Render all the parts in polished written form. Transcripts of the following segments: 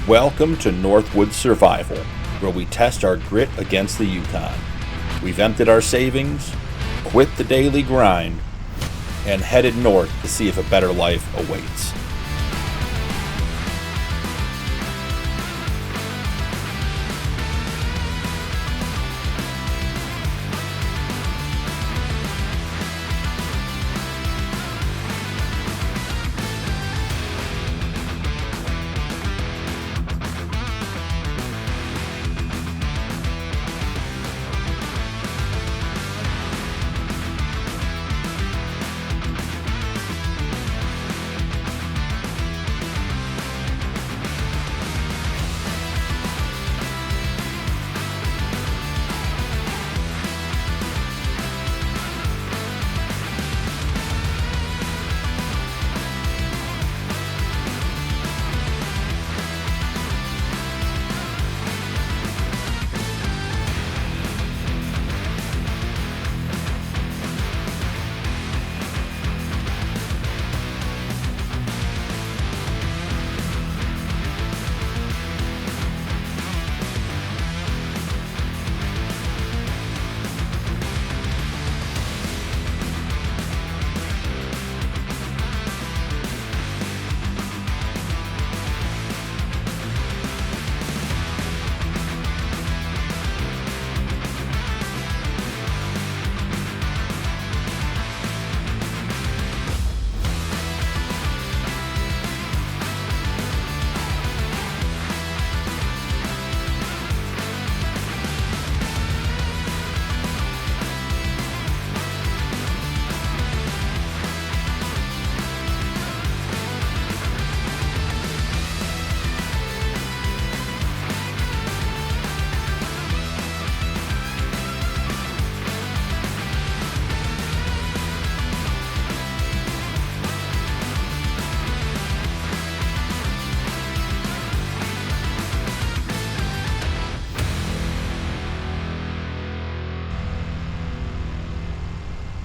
Welcome to Northwood Survival, where we test our grit against the Yukon. We've emptied our savings, quit the daily grind, and headed north to see if a better life awaits.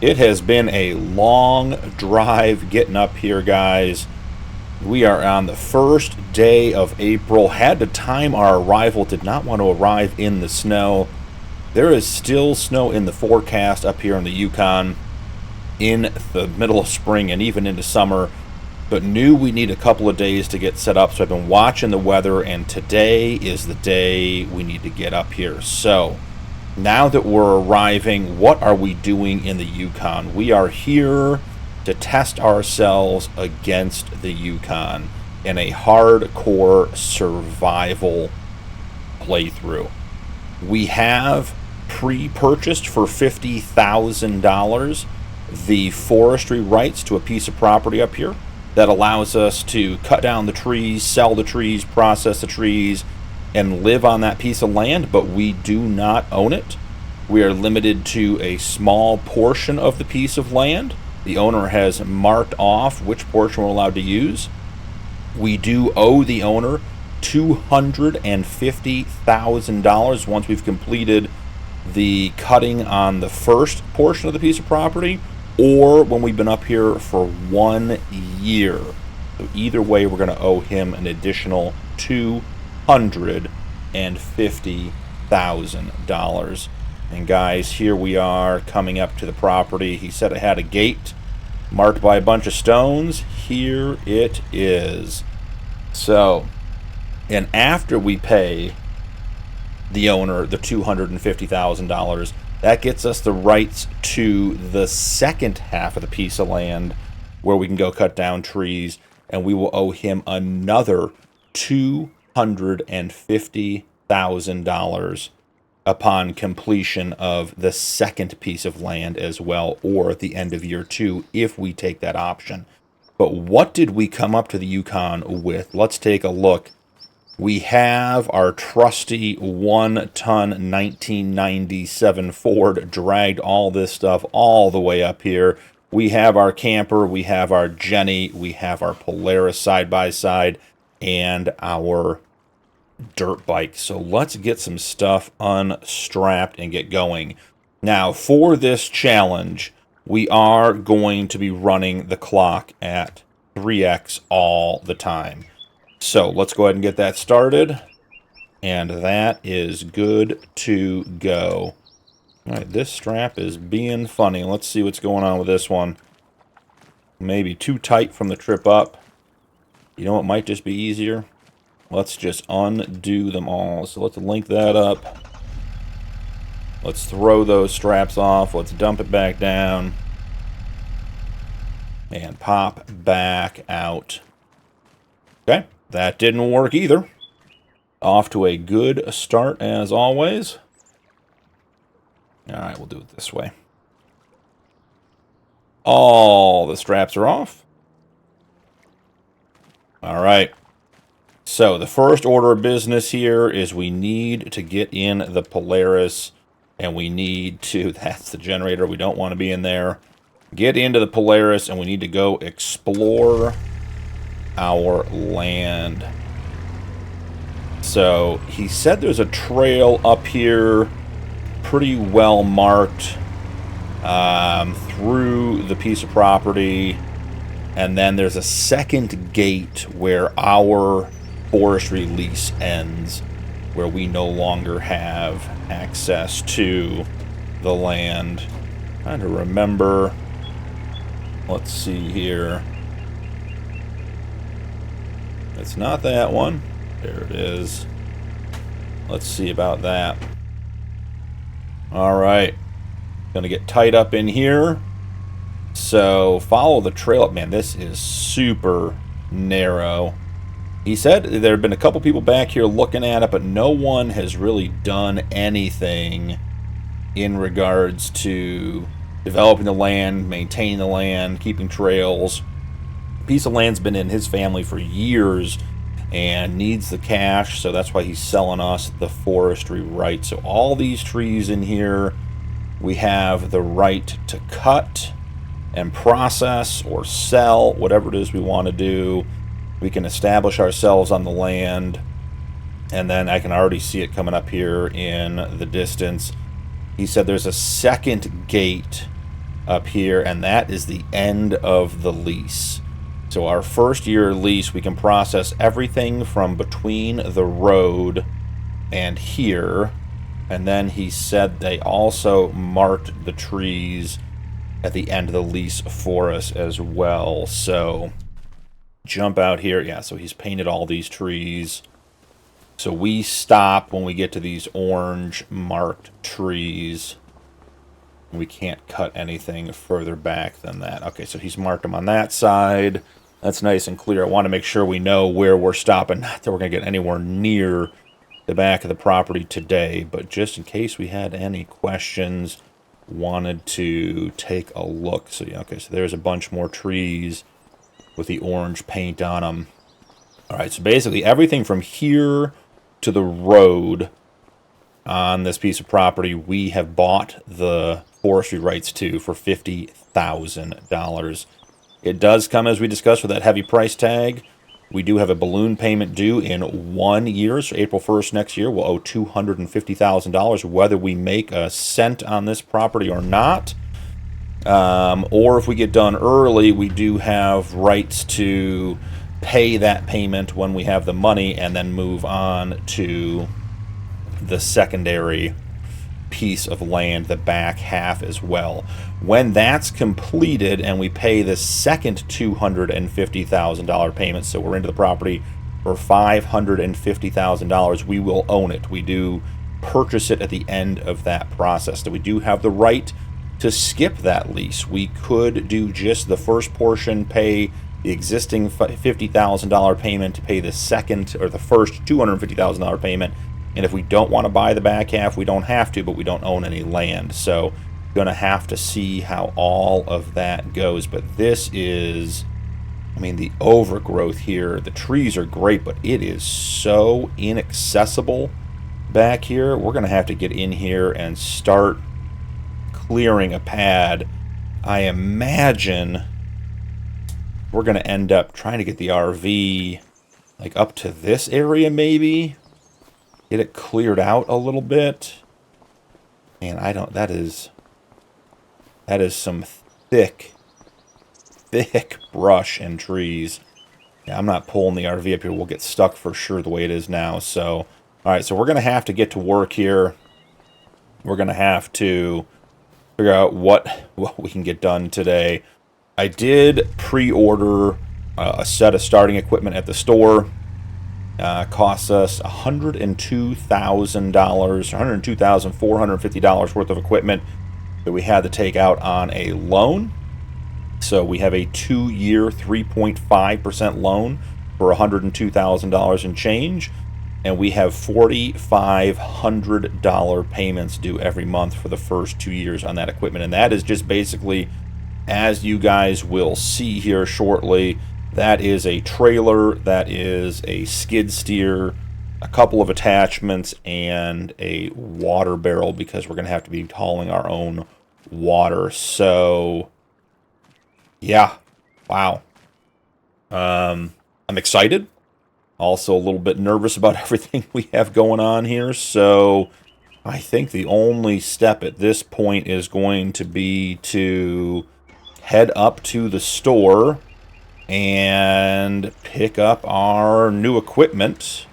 It has been a long drive getting up here, guys. We are on the first day of April. Had to time our arrival. Did not want to arrive in the snow. There is still snow in the forecast up here in the Yukon in the middle of spring and even into summer. But knew we need a couple of days to get set up. So I've been watching the weather, and today is the day we need to get up here. So now that we're arriving, what are we doing in the Yukon? We are here to test ourselves against the Yukon in a hardcore survival playthrough. We have pre-purchased for $50,000 the forestry rights to a piece of property up here that allows us to cut down the trees, sell the trees, process the trees, and live on that piece of land, but we do not own it. We are limited to a small portion of the piece of land. The owner has marked off which portion we're allowed to use. We do owe the owner $250,000 once we've completed the cutting on the first portion of the piece of property, or when we've been up here for 1 year. So either way, we're going to owe him an additional $250,000. And guys, here we are coming up to the property. He said it had a gate marked by a bunch of stones. Here it is. So, and after we pay the owner the $250,000, that gets us the rights to the second half of the piece of land where we can go cut down trees, and we will owe him another $250,000 upon completion of the second piece of land as well, or at the end of year 2 if we take that option. But what did we come up to the Yukon with? Let's take a look. We have our trusty 1-ton 1997 Ford, dragged all this stuff all the way up here. We have our camper, we have our Jenny, we have our Polaris side-by-side, and our dirt bike. So let's get some stuff unstrapped and get going. Now, for this challenge, we are going to be running the clock at 3x all the time. So let's go ahead and get that started. And that is good to go. All right, this strap is being funny. Let's see what's going on with this one. Maybe too tight from the trip up. You know what might just be easier? Let's just undo them all. So let's link that up. Let's throw those straps off. Let's dump it back down. And pop back out. Okay, that didn't work either. Off to a good start as always. Alright, we'll do it this way. All the straps are off. Alright. So, the first order of business here is we need to get in the Polaris. And we need to, that's the generator, we don't want to be in there. Get into the Polaris and we need to go explore our land. So, he said there's a trail up here, pretty well marked, through the piece of property. And then there's a second gate where our forestry lease ends, where we no longer have access to the land. Trying to remember. Let's see here. It's not that one. There it is. Let's see about that. Alright. Gonna get tied up in here. So, follow the trail up. Man, this is super narrow. He said there have been a couple people back here looking at it, but no one has really done anything in regards to developing the land, maintaining the land, keeping trails. A piece of land's been in his family for years and needs the cash, so that's why he's selling us the forestry right. So all these trees in here, we have the right to cut and process or sell, whatever it is we want to do. We can establish ourselves on the land, and then I can already see it coming up here in the distance. He said there's a second gate up here, and that is the end of the lease. So our first year lease, we can process everything from between the road and here. And then he said they also marked the trees at the end of the lease for us as well. So jump out here. Yeah, so he's painted all these trees. So we stop when we get to these orange marked trees. We can't cut anything further back than that. Okay, so he's marked them on that side. That's nice and clear. I want to make sure we know where we're stopping. Not that we're going to get anywhere near the back of the property today, but just in case we had any questions, wanted to take a look. So yeah, okay, so there's a bunch more trees with the orange paint on them. All right, so basically everything from here to the road on this piece of property, we have bought the forestry rights to for $50,000. It does come, as we discussed, with that heavy price tag. We do have a balloon payment due in 1 year, so April 1st next year. We'll owe $250,000, whether we make a cent on this property or not. Or if we get done early, we do have rights to pay that payment when we have the money and then move on to the secondary piece of land, the back half as well. When that's completed and we pay the second $250,000 payment, so we're into the property for $550,000, we will own it. We do purchase it at the end of that process. So we do have the right to skip that lease. We could do just the first portion, pay the existing $50,000 payment to pay the second or the first $250,000 payment. And if we don't want to buy the back half, we don't have to, but we don't own any land. So going to have to see how all of that goes. But this is, I mean, the overgrowth here, the trees are great, but it is so inaccessible back here. We're going to have to get in here and start clearing a pad. I imagine we're going to end up trying to get the RV like up to this area maybe. Get it cleared out a little bit. And I don't, that is some thick brush and trees. Yeah, I'm not pulling the RV up here. We'll get stuck for sure the way it is now. So, all right, so we're going to have to get to work here. We're going to have to figure out what we can get done today. I did pre-order a set of starting equipment at the store. Costs us $102,000, $102,450 worth of equipment that we had to take out on a loan. So we have a 2-year, 3.5% loan for $102,000 and change. And we have $4,500 payments due every month for the first 2 years on that equipment. And that is just basically, as you guys will see here shortly, that is a trailer, that is a skid steer, a couple of attachments, and a water barrel, because we're going to have to be hauling our own water. So, yeah, wow. I'm excited. Also a little bit nervous about everything we have going on here. So I think the only step at this point is going to be to head up to the store and pick up our new equipment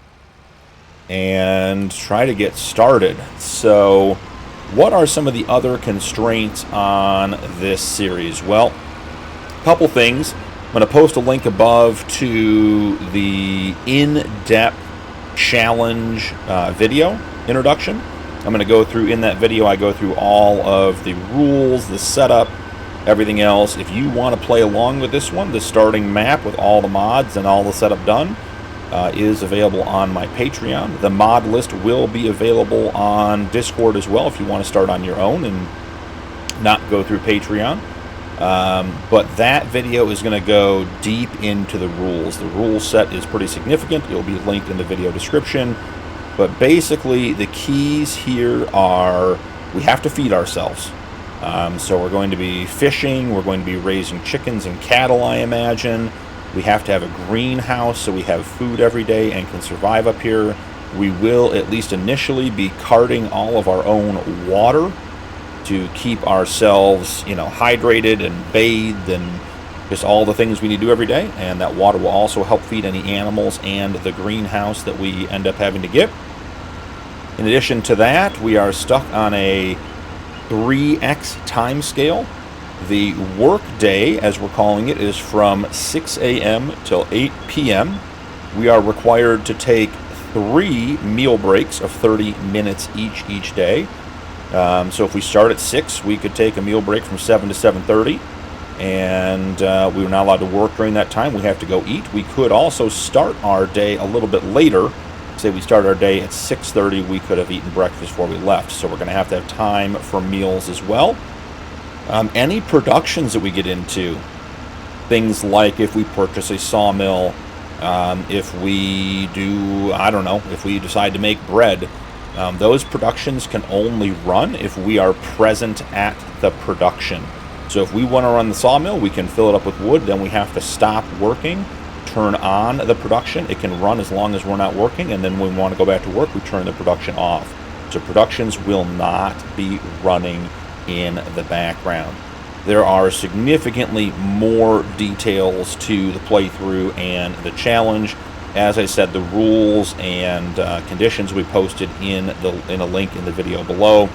and try to get started. So what are some of the other constraints on this series? Well, a couple things. I'm going to post a link above to the in-depth challenge video introduction. I'm going to go through, in that video, I go through all of the rules, the setup, everything else. If you want to play along with this one, the starting map with all the mods and all the setup done is available on my Patreon. The mod list will be available on Discord as well if you want to start on your own and not go through Patreon. But that video is going to go deep into the rules. The rule set is pretty significant. It'll be linked in the video description. But basically, the keys here are we have to feed ourselves. So we're going to be fishing. We're going to be raising chickens and cattle, I imagine. We have to have a greenhouse so we have food every day and can survive up here. We will, at least initially, be carting all of our own water to keep ourselves, hydrated and bathed and just all the things we need to do every day. And that water will also help feed any animals and the greenhouse that we end up having to get. In addition to that, we are stuck on a 3x time scale. The work day, as we're calling it, is from 6 a.m. till 8 p.m. We are required to take 3 meal breaks of 30 minutes each day. So if we start at 6, we could take a meal break from 7 to 7:30, and we were not allowed to work during that time. We have to go eat. We could also start our day a little bit later. Say we start our day at 6:30, we could have eaten breakfast before we left. So we're going to have time for meals as well. Any productions that we get into, things like if we purchase a sawmill, if we do, if we decide to make bread, those productions can only run if we are present at the production. So if we want to run the sawmill, we can fill it up with wood, then we have to stop working, turn on the production. It can run as long as we're not working, and then when we want to go back to work, we turn the production off. So productions will not be running in the background. There are significantly more details to the playthrough and the challenge. As I said, the rules and conditions we posted in a link in the video below,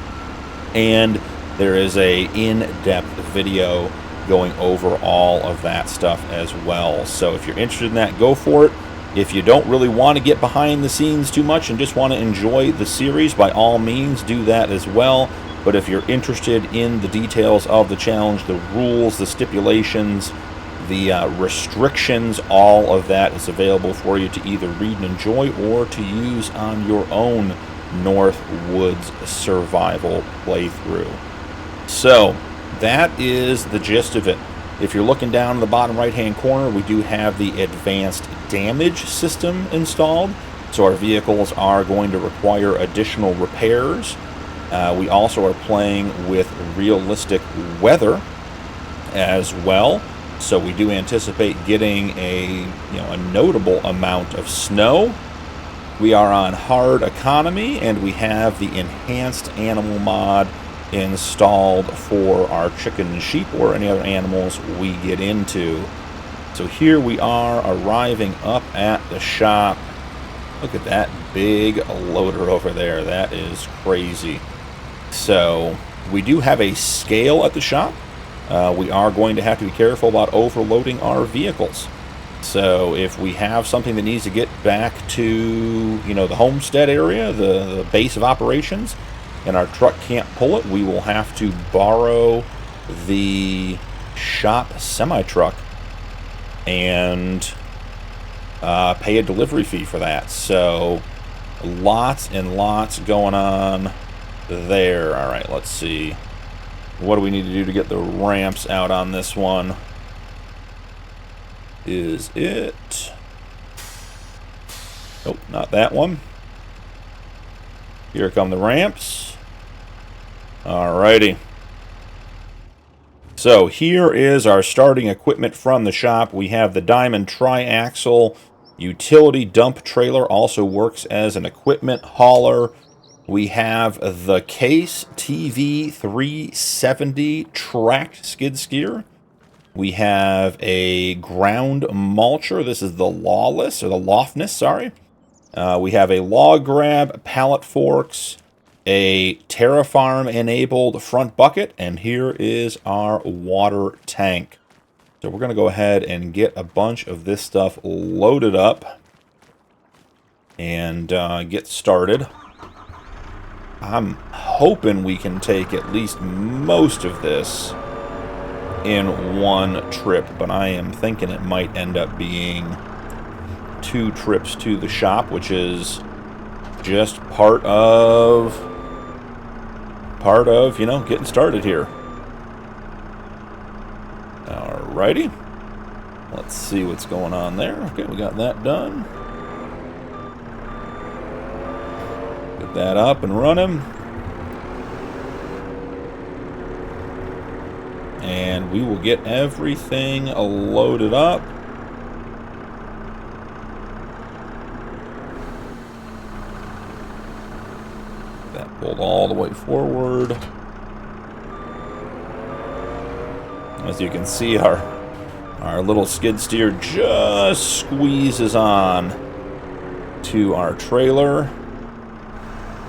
and there is a in-depth video going over all of that stuff as well. So if you're interested in that, go for it. If you don't really want to get behind the scenes too much and just want to enjoy the series, by all means do that as well. But if you're interested in the details of the challenge, the rules, the stipulations, the restrictions, all of that is available for you to either read and enjoy or to use on your own North Woods survival playthrough. So that is the gist of it. If you're looking down in the bottom right hand corner, we do have the advanced damage system installed. So our vehicles are going to require additional repairs. We also are playing with realistic weather as well. So we do anticipate getting a notable amount of snow. We are on hard economy, and we have the enhanced animal mod installed for our chicken and sheep or any other animals we get into. So here we are arriving up at the shop. Look at that big loader over there. That is crazy. So we do have a scale at the shop. We are going to have to be careful about overloading our vehicles. So if we have something that needs to get back to, you know, the homestead area, the base of operations, and our truck can't pull it, we will have to borrow the shop semi-truck and pay a delivery fee for that. So lots and lots going on there. All right, let's see. What do we need to do to get the ramps out on this one? Is it? Nope, not that one. Here come the ramps. Alrighty. So here is our starting equipment from the shop. We have the Diamond Tri-Axle utility dump trailer, also works as an equipment hauler. We have the Case TV 370 tracked skid steer. We have a ground mulcher. This is the Lawless, or the Lofness, sorry. We have a log grab, pallet forks, a TerraFarm-enabled front bucket, and here is our water tank. So we're going to go ahead and get a bunch of this stuff loaded up and get started. I'm hoping we can take at least most of this in one trip, but I am thinking it might end up being 2 trips to the shop, which is just part of, you know, getting started here. Alrighty. Let's see what's going on there. Okay, we got that done. Get that up and running. And we will get everything loaded up. That pulled all the way forward. As you can see, our little skid steer just squeezes on to our trailer.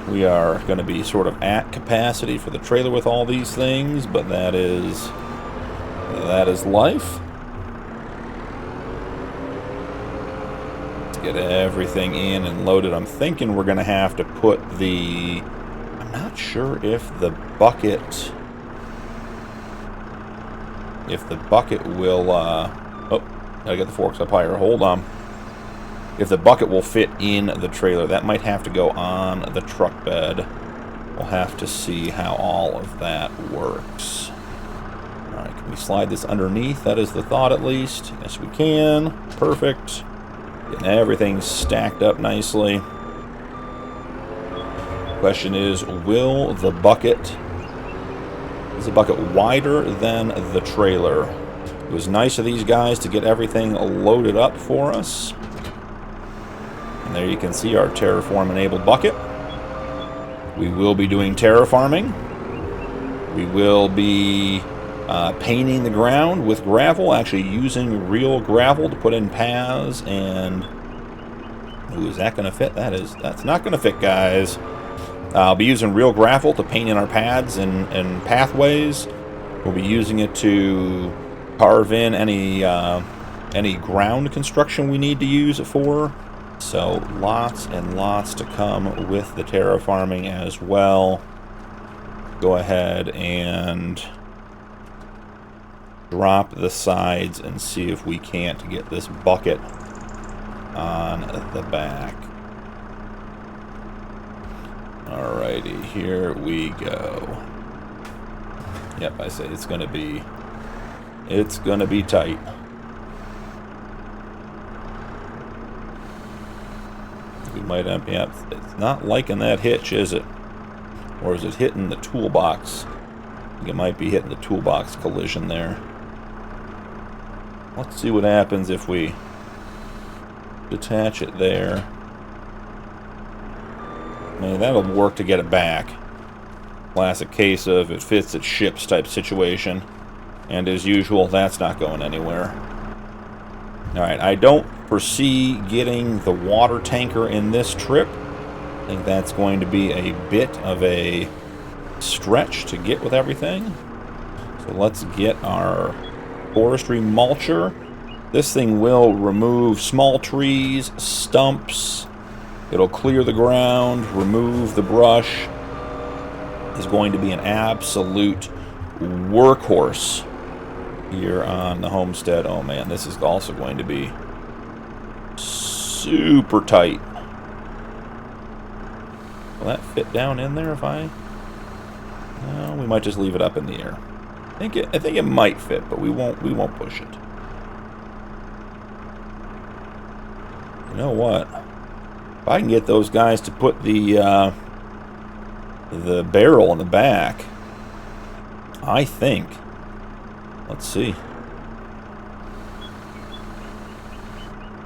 We are going to be sort of at capacity for the trailer with all these things, but that is life. Let's get everything in and loaded. I'm thinking we're going to have to put the... I'm not sure if the bucket will... oh, gotta get the forks up higher. Hold on. If the bucket will fit in the trailer, that might have to go on the truck bed. We'll have to see how all of that works. Alright, can we slide this underneath? That is the thought, at least. Yes, we can. Perfect. Getting everything stacked up nicely. Question is, is the bucket wider than the trailer? It was nice of these guys to get everything loaded up for us. And there you can see our Terraform-enabled bucket. We will be doing terraforming. We will be painting the ground with gravel, actually using real gravel to put in paths. And ooh, is that going to fit? That's not going to fit, guys. I'll be using real gravel to paint in our paths and pathways. We'll be using it to carve in any ground construction we need to use it for. So lots and lots to come with the terraforming as well. Go ahead and drop the sides and see if we can't get this bucket on the back. Alrighty, here we go. Yep, I say it's gonna be tight. We might have, yeah, it's not liking that hitch, is it? Or is it hitting the toolbox? I think it might be hitting the toolbox collision there. Let's see what happens if we detach it there. Man, that'll work to get it back. Classic case of it fits, it ships type situation. And as usual, that's not going anywhere. All right, I don't foresee getting the water tanker in this trip. I think that's going to be a bit of a stretch to get with everything. So let's get our forestry mulcher. This thing will remove small trees, stumps. It'll clear the ground, remove the brush. Is going to be an absolute workhorse here on the homestead. Oh man, this is also going to be super tight. Will that fit down in there if I... No, we might just leave it up in the air. I think it might fit, but we won't push it. You know what? If I can get those guys to put the barrel in the back, I think. Let's see.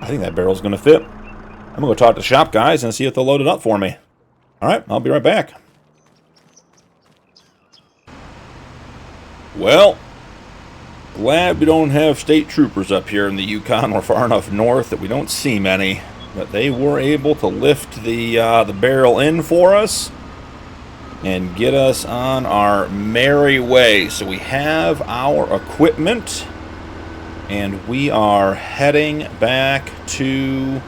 I think that barrel's going to fit. I'm going to go talk to the shop guys and see if they'll load it up for me. All right, I'll be right back. Well, glad we don't have state troopers up here in the Yukon. We're far enough north that we don't see many. But they were able to lift the barrel in for us and get us on our merry way. So we have our equipment, and we are heading back to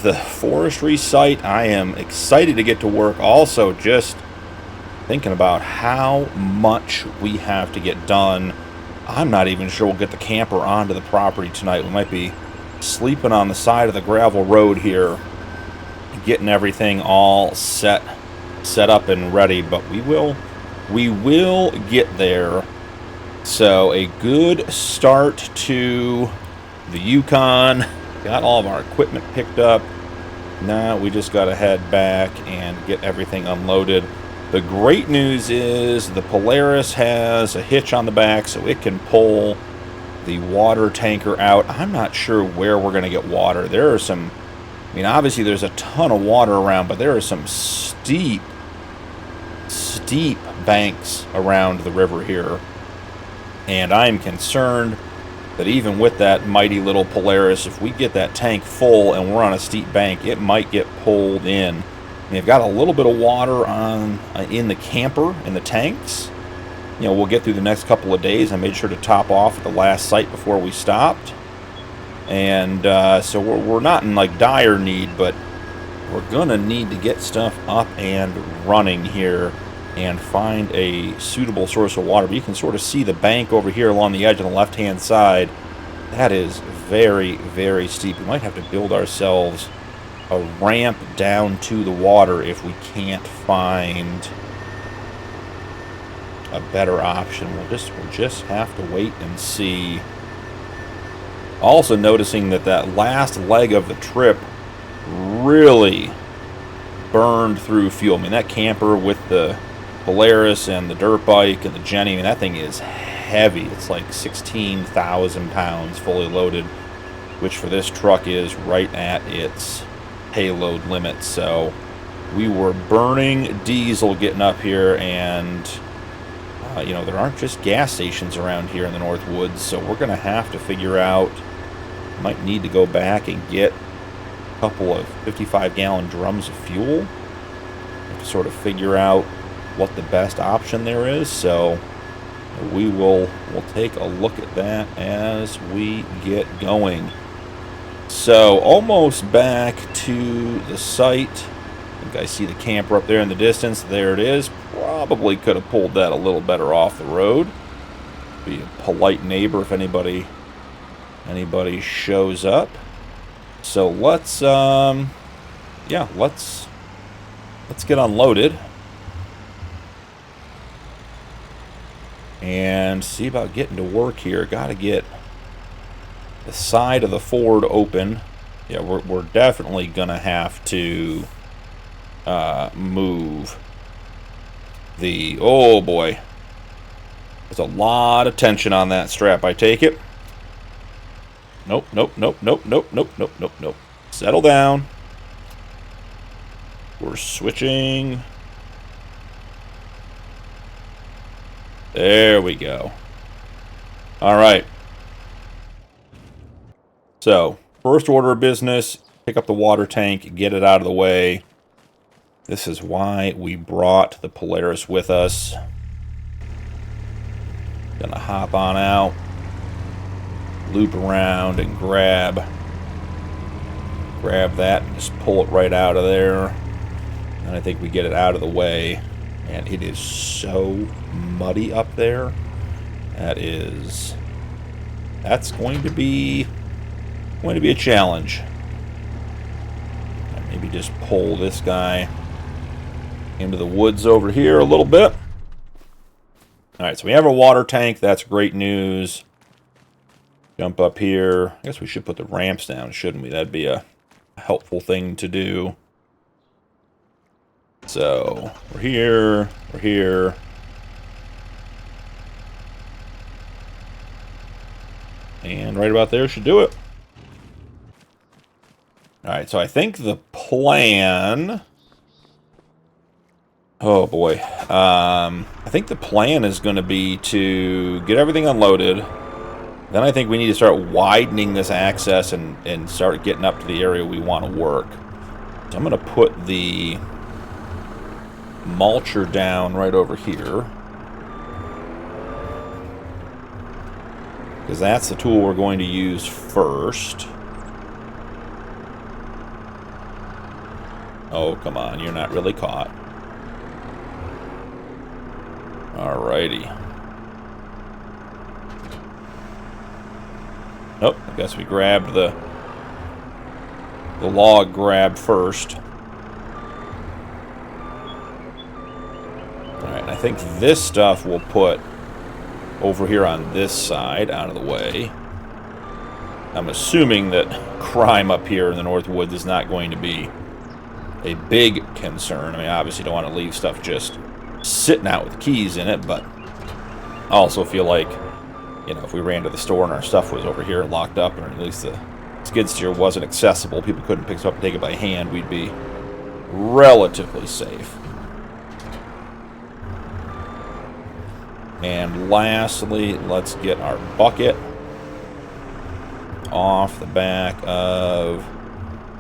the forestry site. I am excited to get to work. Also, just thinking about how much we have to get done. I'm not even sure we'll get the camper onto the property tonight. We might be sleeping on the side of the gravel road here, getting everything all set up and ready, but we will get there. So a good start to the Yukon. Got all of our equipment picked up. Now we just got to head back and get everything unloaded. The great news is the Polaris has a hitch on the back, so it can pull the water tanker out. I'm not sure where we're going to get water. There are some, I mean, obviously there's a ton of water around, but there are some steep banks around the river here. And I'm concerned that even with that mighty little Polaris, if we get that tank full and we're on a steep bank, it might get pulled in. I mean, I've got a little bit of water on in the camper, in the tanks. You know, we'll get through the next couple of days. I made sure to top off at the last site before we stopped. And so we're not in like dire need, but we're gonna need to get stuff up and running here and find a suitable source of water. But you can sort of see the bank over here along the edge on the left-hand side. That is very, very steep. We might have to build ourselves a ramp down to the water if we can't find a better option. We'll just have to wait and see. Also noticing that last leg of the trip really burned through fuel. I mean, that camper with the Polaris and the dirt bike and the Jenny, I mean, that thing is heavy. It's like 16,000 pounds fully loaded, which for this truck is right at its payload limit. So we were burning diesel getting up here, and you know, there aren't just gas stations around here in the North Woods, so we're going to have to figure out, might need to go back and get a couple of 55-gallon drums of fuel to sort of figure out what the best option there is. So we'll take a look at that as we get going. So almost back to the site. I think I see the camper up there in the distance. There it is. Probably could have pulled that a little better off the road. Be a polite neighbor if anybody shows up. So let's let's get unloaded and see about getting to work here. Got to get the side of the Ford open. Yeah, we're definitely gonna have to move the, oh boy, there's a lot of tension on that strap, I take it. Nope. Settle down. We're switching. There we go. All right. So, first order of business, pick up the water tank, get it out of the way. This is why we brought the Polaris with us. Gonna hop on out, loop around, and grab that and just pull it right out of there. And I think we get it out of the way. And it is so muddy up there. That's going to be a challenge. Maybe just pull this guy into the woods over here a little bit. Alright, so we have a water tank. That's great news. Jump up here. I guess we should put the ramps down, shouldn't we? That'd be a helpful thing to do. So, we're here. We're here. And right about there should do it. Alright, so I think the plan... Oh boy. I think the plan is going to be to get everything unloaded. Then I think we need to start widening this access and start getting up to the area we want to work. So I'm going to put the mulcher down right over here. Because that's the tool we're going to use first. Oh, come on. You're not really caught. Alrighty. Nope, I guess we grabbed the log grab first. Alright, I think this stuff we'll put over here on this side, out of the way. I'm assuming that crime up here in the North Woods is not going to be a big concern. I mean, obviously don't want to leave stuff just sitting out with keys in it, but I also feel like, you know, if we ran to the store and our stuff was over here locked up, or at least the skid steer wasn't accessible, people couldn't pick it up and take it by hand, we'd be relatively safe. And lastly, let's get our bucket off the back of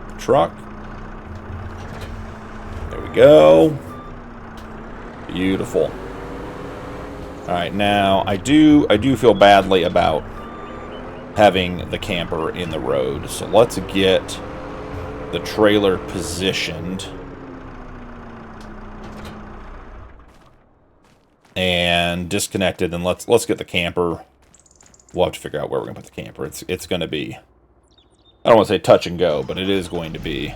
the truck. There we go. Beautiful. Alright, now I do feel badly about having the camper in the road. So let's get the trailer positioned. And disconnected, and let's get the camper. We'll have to figure out where we're going to put the camper. It's going to be, I don't want to say touch and go, but it is going to be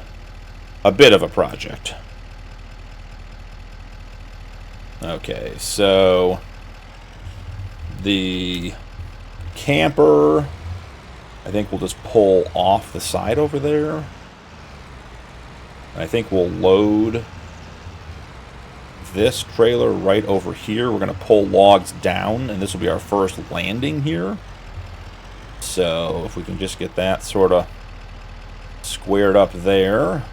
a bit of a project. Okay, so the camper, I think we'll just pull off the side over there. I think we'll load this trailer right over here. We're going to pull logs down, and this will be our first landing here. So if we can just get that sort of squared up there,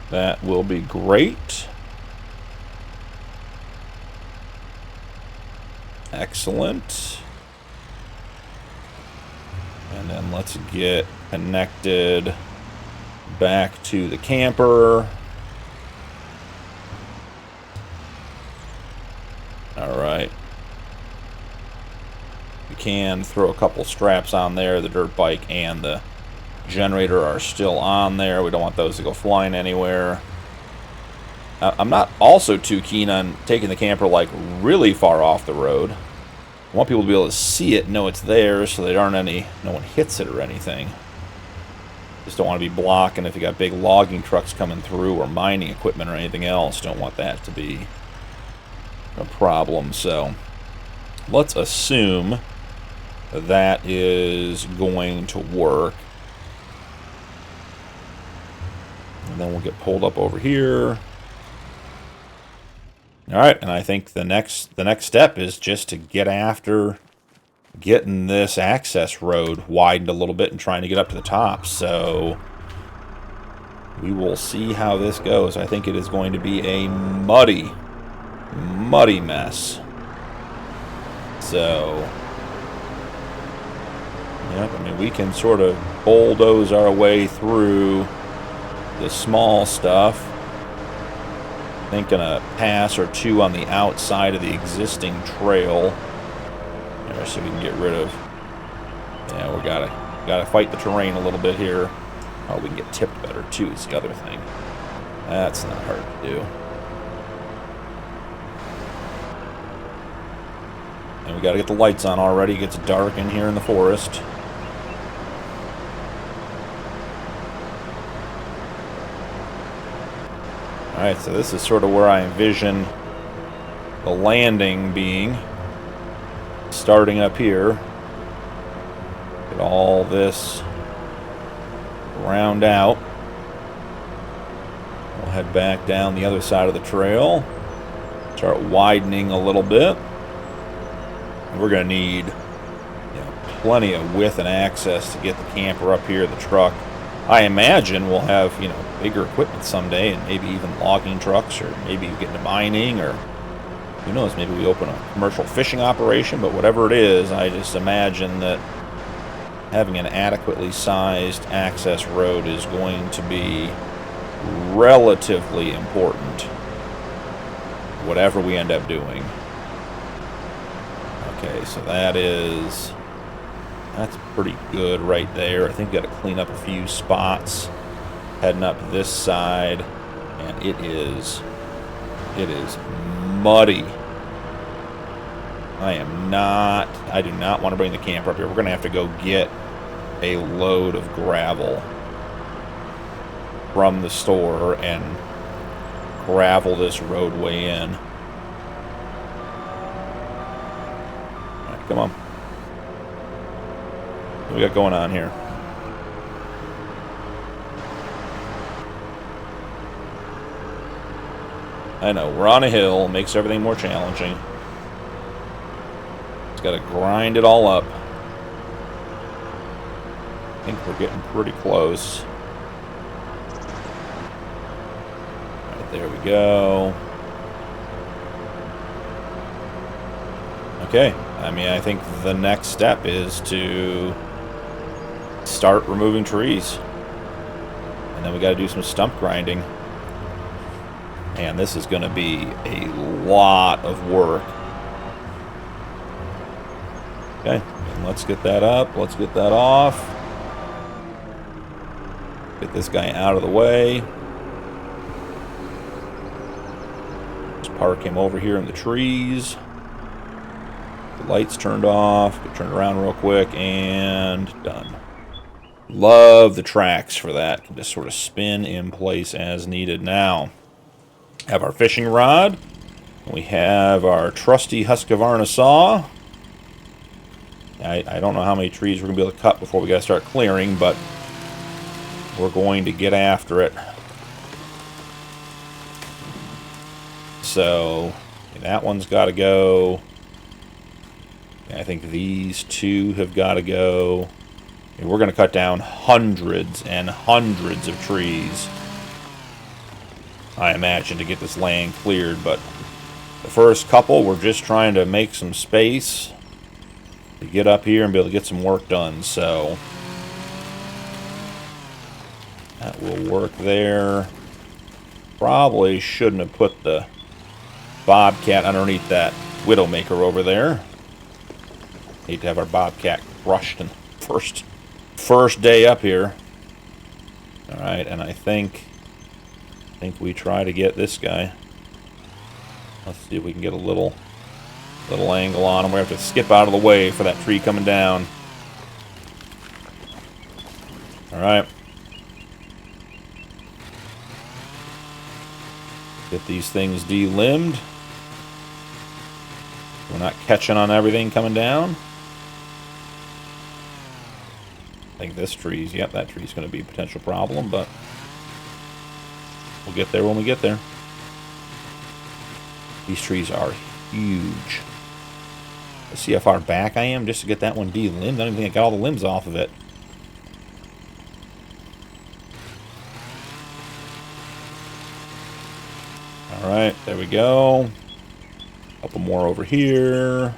that will be great. Excellent. And then let's get connected back to the camper. Alright. We can throw a couple straps on there. The dirt bike and the generator are still on there. We don't want those to go flying anywhere. I'm not also too keen on taking the camper like really far off the road. I want people to be able to see it, know it's there, so there aren't no one hits it or anything. Just don't want to be blocking if you got big logging trucks coming through or mining equipment or anything else. Don't want that to be a problem. So let's assume that is going to work. And then we'll get pulled up over here. All right, and I think the next step is just to get after getting this access road widened a little bit and trying to get up to the top. So we will see how this goes. I think it is going to be a muddy mess. So, yep, I mean, we can sort of bulldoze our way through the small stuff. Thinking a pass or two on the outside of the existing trail. There, so we can get rid of. Yeah, we gotta fight the terrain a little bit here. Oh, we can get tipped better too. Is the other thing. That's not hard to do. And we gotta get the lights on already. It gets dark in here in the forest. Alright, so this is sort of where I envision the landing being. Starting up here. Get all this round out. We'll head back down the other side of the trail. Start widening a little bit. We're going to need plenty of width and access to get the camper up here, the truck. I imagine we'll have, bigger equipment someday, and maybe even logging trucks, or maybe get into mining, or who knows, maybe we open a commercial fishing operation. But whatever it is, I just imagine that having an adequately sized access road is going to be relatively important, whatever we end up doing. Okay, so that's pretty good right there. I think we got to clean up a few spots heading up this side, and it is muddy. I do not want to bring the camper up here. We're going to have to go get a load of gravel from the store and gravel this roadway in. All right, come on. What we got going on here? I know, we're on a hill, makes everything more challenging. It's got to grind it all up. I think we're getting pretty close. Right, there we go. Okay, I think the next step is to start removing trees. And then we got to do some stump grinding. And this is going to be a lot of work. Okay, and let's get that up. Let's get that off. Get this guy out of the way. Just park him over here in the trees. The lights turned off. Get turned around real quick, and done. Love the tracks for that. Can just sort of spin in place as needed. Now, have our fishing rod. We have our trusty Husqvarna saw. I don't know how many trees we're going to be able to cut before we got to start clearing, but we're going to get after it. So, that one's got to go. I think these two have got to go. And we're going to cut down hundreds and hundreds of trees, I imagine, to get this land cleared. But the first couple, we're just trying to make some space to get up here and be able to get some work done. So that will work there. Probably shouldn't have put the Bobcat underneath that Widowmaker over there. Need to have our Bobcat crushed in first day up here. All right, and I think we try to get this guy. Let's see if we can get a little angle on him. We have to skip out of the way for that tree coming down. All right. Get these things de-limbed. We're not catching on everything coming down. I think this tree's, yep, that tree's going to be a potential problem, but we'll get there when we get there. These trees are huge. Let's see how far back I am just to get that one de-limbed. I don't even think I got all the limbs off of it. Alright, there we go. A couple more over here.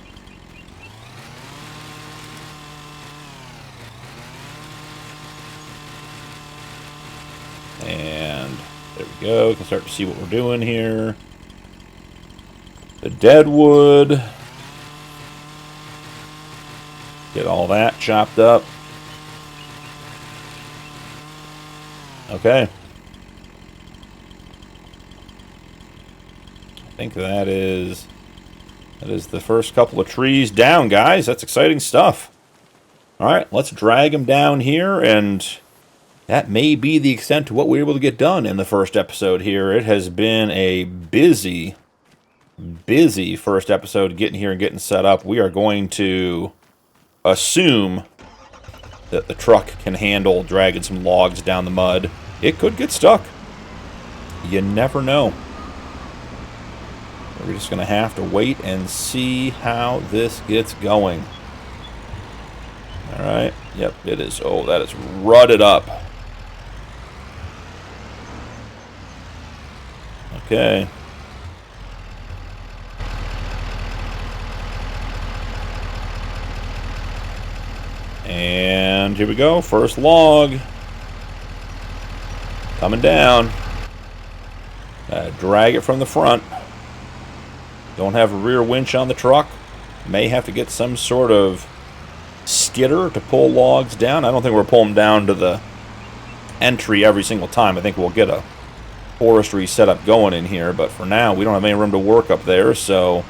There we go. We can start to see what we're doing here. The deadwood. Get all that chopped up. Okay. I think that is the first couple of trees down, guys. That's exciting stuff. All right, let's drag them down here, and that may be the extent to what we were able to get done in the first episode here. It has been a busy first episode getting here and getting set up. We are going to assume that the truck can handle dragging some logs down the mud. It could get stuck. You never know. We're just going to have to wait and see how this gets going. All right. Yep, it is. Oh, that is rutted up. Okay. And here we go. First log. Coming down. Drag it from the front. Don't have a rear winch on the truck. May have to get some sort of skidder to pull logs down. I don't think we're pulling down to the entry every single time. I think we'll get a forestry setup going in here, but for now we don't have any room to work up there, so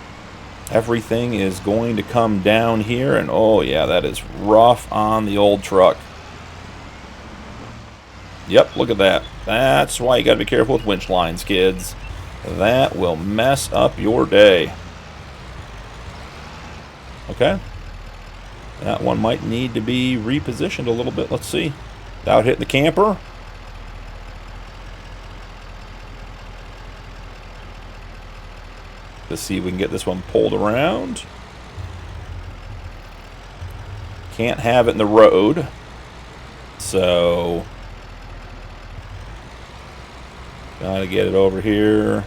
everything is going to come down here, and oh yeah, that is rough on the old truck. Yep, look at that. That's why you gotta be careful with winch lines, kids. That will mess up your day. Okay. That one might need to be repositioned a little bit. Let's see. Without hitting the camper. Let's see if we can get this one pulled around. Can't have it in the road. So gotta get it over here.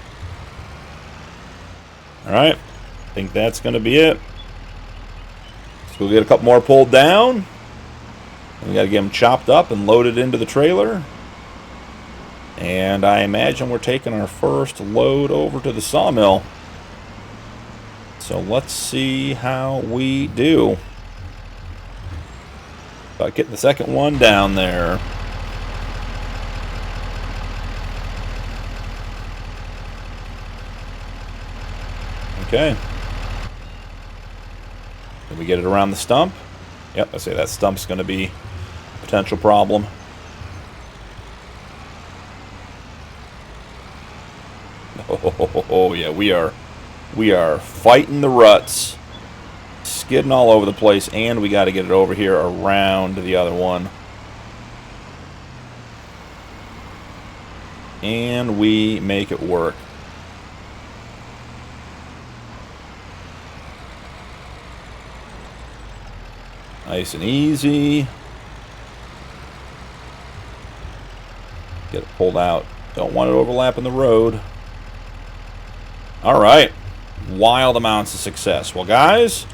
Alright. I think that's gonna be it. So we'll get a couple more pulled down. And we gotta get them chopped up and loaded into the trailer. And I imagine we're taking our first load over to the sawmill. So let's see how we do. About getting the second one down there. Okay. Can we get it around the stump? Yep, I say that stump's going to be a potential problem. Oh yeah, we are fighting the ruts, skidding all over the place, and we got to get it over here around the other one. And we make it work. Nice and easy. Get it pulled out. Don't want it overlapping the road. Alright. Wild amounts of success. Well, guys,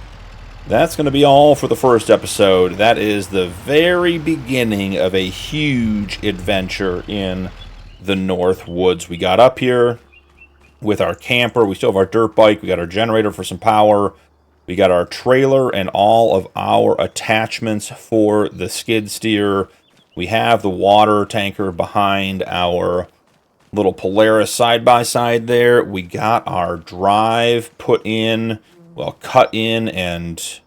that's going to be all for the first episode. That is the very beginning of a huge adventure in the North Woods. We got up here with our camper. We still have our dirt bike. We got our generator for some power. We got our trailer and all of our attachments for the skid steer. We have the water tanker behind our little Polaris side-by-side there. We got our drive put in, well, cut in and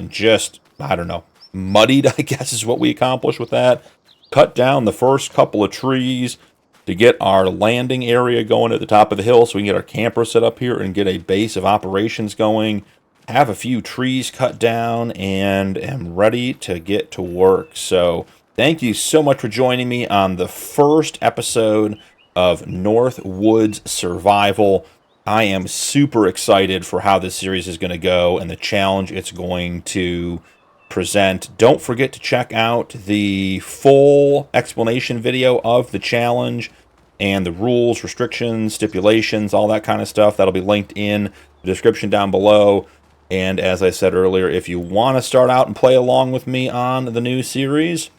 just, I don't know, muddied, I guess is what we accomplished with that. Cut down the first couple of trees to get our landing area going at the top of the hill so we can get our camper set up here and get a base of operations going. Have a few trees cut down and am ready to get to work. So thank you so much for joining me on the first episode of North Woods Survival. I am super excited for how this series is going to go and the challenge it's going to present. Don't forget to check out the full explanation video of the challenge and the rules, restrictions, stipulations, all that kind of stuff. That'll be linked in the description down below. And as I said earlier, if you want to start out and play along with me on the new series,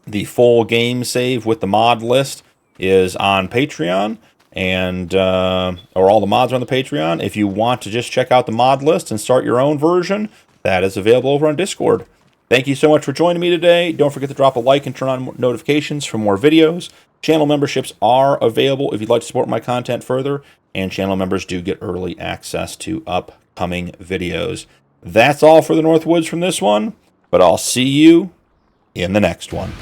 the full game save with the mod list is on Patreon, and or all the mods are on the Patreon. If you want to just check out the mod list and start your own version, that is available over on Discord. Thank you so much for joining me today. Don't forget to drop a like and turn on notifications for more videos. Channel memberships are available if you'd like to support my content further, and channel members do get early access to upcoming videos. That's all for the Northwoods from this one, but I'll see you in the next one.